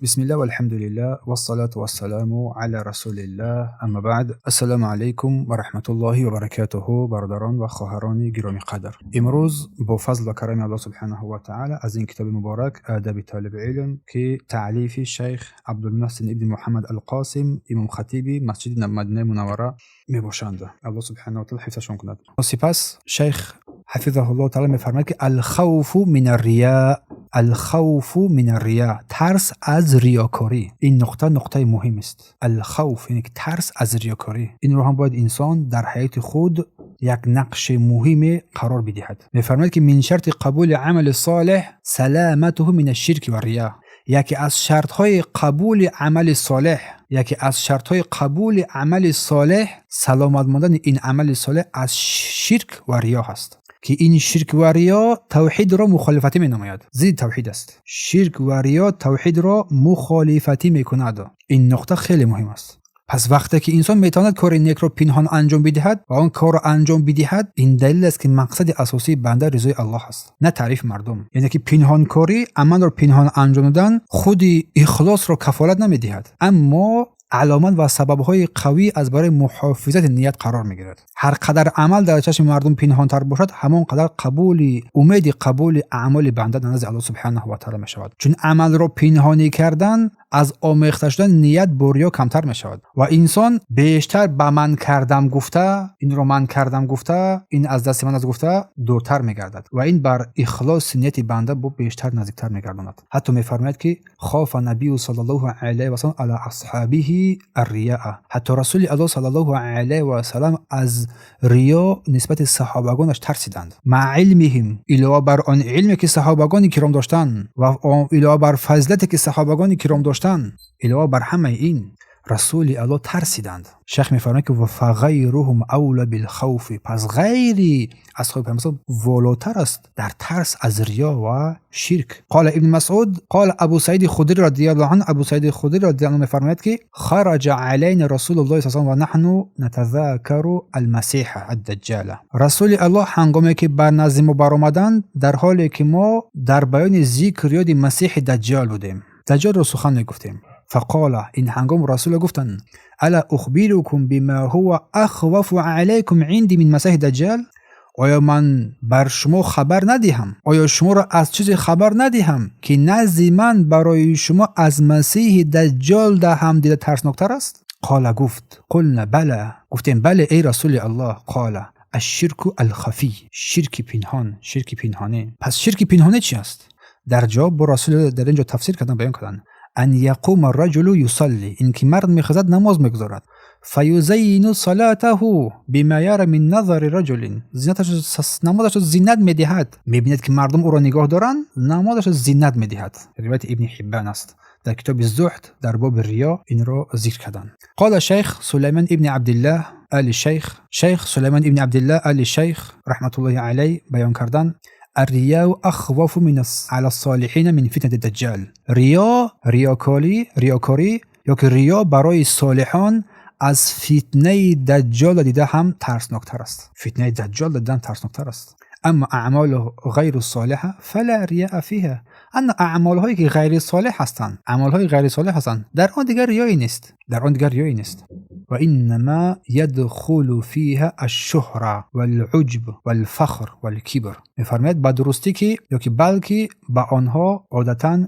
بسم الله والحمد لله والصلاة والسلام على رسول الله اما بعد. السلام علیکم و رحمت الله و برکاته. برادران و خواهران گرامی قدر، امروز با فضل و کرم الله سبحانه و تعالی از این کتاب مبارک ادب طالب علم که تعلیف شیخ عبدالمحسن ابن محمد القاسم امام خطیب مسجد مدینه منوره می باشند، الله سبحانه و تعالی حفظشون کند. و سپس شیخ حفظه الله تعالی میفرماید که الخوف من الریا، الخوف من الریا، ترس از ریاکاری. این نقطه مهم است. الخوف یعنی ترس از ریاکاری. این رو هم باید انسان در حیات خود یک نقش مهم قرار بدهد. میفرماید که من شرط قبول عمل صالح سلامته من الشرک و الریا. یکی از شرط‌های قبول عمل صالح، سلامت ماندن این عمل صالح از شرک و ریا هست، که این شرک و ریا توحید را مخالفتی می نماید، ضد توحید است. شرک و ریا توحید را مخالفتی می کند. این نقطه خیلی مهم است. پس وقتی که انسان میتواند کار نیک را پنهان انجام بدهد و آن کار را انجام بدهد، این دلیل است که مقصد اساسی بنده رضای الله است، نه تعریف مردم. یعنی که پنهان کاری، عمل را پنهان انجام دادن، خود اخلاص را کفالت نمیدهد، اما علامت و سبب‌های قوی از برای محافظت نیت قرار می‌گیرد. هر قدر عمل در چشم مردم پنهان‌تر باشد، همان قدر امید قبول اعمال بنده در نزد الله سبحانه و تعالی می‌شود. چون عمل را پنهانی کردن از آمیخته شدن نیت با ریا کمتر می‌شود و انسان بیشتر به من کردم گفته، این رو من کردم گفته، این از دست من از گفته دورتر می‌گردد و این بر اخلاص نیت بنده با بیشتر نزدیکتر می‌گرداند. حتی می‌فرماید که خاف نبی صلی الله علیه و سلم علی اصحابه الریا. حتی رسول الله صلی الله علیه و سلم از ریا نسبت صحابگانش ترسیدند، مع علمهم، علاوه بر آن علمی که صحابگان کرام داشتند و علاوه بر فضیلتی که صحابگان کرام داشتند، علاوه بر همه این رسول الله ترسیدند. شیخ میفرماید که فغیرهم اولی بالخوف، پس غیری از خوف مثلا ولاتر است در ترس از ریا و شرک. قال ابن مسعود قال ابو سعید خدری رضی الله عنه، ابو سعید خدری رضی الله عنه میفرماید که خرج علینا رسول الله صلی الله علیه و نحن نتذاکر المسیح الدجال. رسول الله هنگامی که بر نزد ما برآمدند، در حالی که ما در بیان ذکر یاد مسیح دجال بودیم، دجال رو سخن میگفتیم. فقال، این هنگام رسول گفتند الا اخبركم بما هو اخوف علیکم عندي من مسیح دجال؟ آیا من بر شما خبر ندهم؟ آیا شما را از چیزی خبر ندهم که نزد من برای شما از مسیح دجال هم دیده ترسناکتر است؟ قال، گفت قلنا بله، گفتیم بله ای رسول الله. قال الشرک الخفی، شرک پنهان، شرک پنهانه. پس شرک پنهانه چی است؟ در جواب با رسول در اینجا تفسیر کردن، بیان کردن ان یقوم الرجل یصلی، این که مرد میخواهد نماز میگذارد، فیزین صلاته بما یرى من نظر رجل، نمازش زینت میدهد، میبیند که مردم او را نگاه دارند، نمازش زینت میدهد. روایت ابن حبان است. در کتاب الزهد در باب ریا این را ذکر کردند. قال شیخ سلیمان ابن عبدالله آل شیخ، شیخ سلیمان ابن عبدالله آل شیخ رحمت الله علیه بیان کردند الریا اخوف من على الصالحین من فتنة الدجال. ریاکاری یا که ریا برای صالحان از فتنه دجال دیده هم ترسناکتر است. فتنه دجال دیدن ترسناکتر است. اما اعمال غیر صالحه فلا ریا فیها، ان اعمال هایی که غیر صالح هستند، اعمال های غیر صالح هستند، در آن دیگر ریایی نیست، و انما يدخل فيها الشهره والعجب والفخر والكبر. میفرماید با درستی که یا که بلکه با آنها عادتا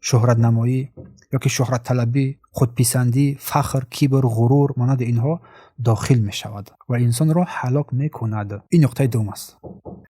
شهرت نمایی یا که شهرت طلبی، خودپسندی، فخر، کبر، غرور مانند اینها داخل می شود و انسان را هلاک می کند. این نقطه دوم است.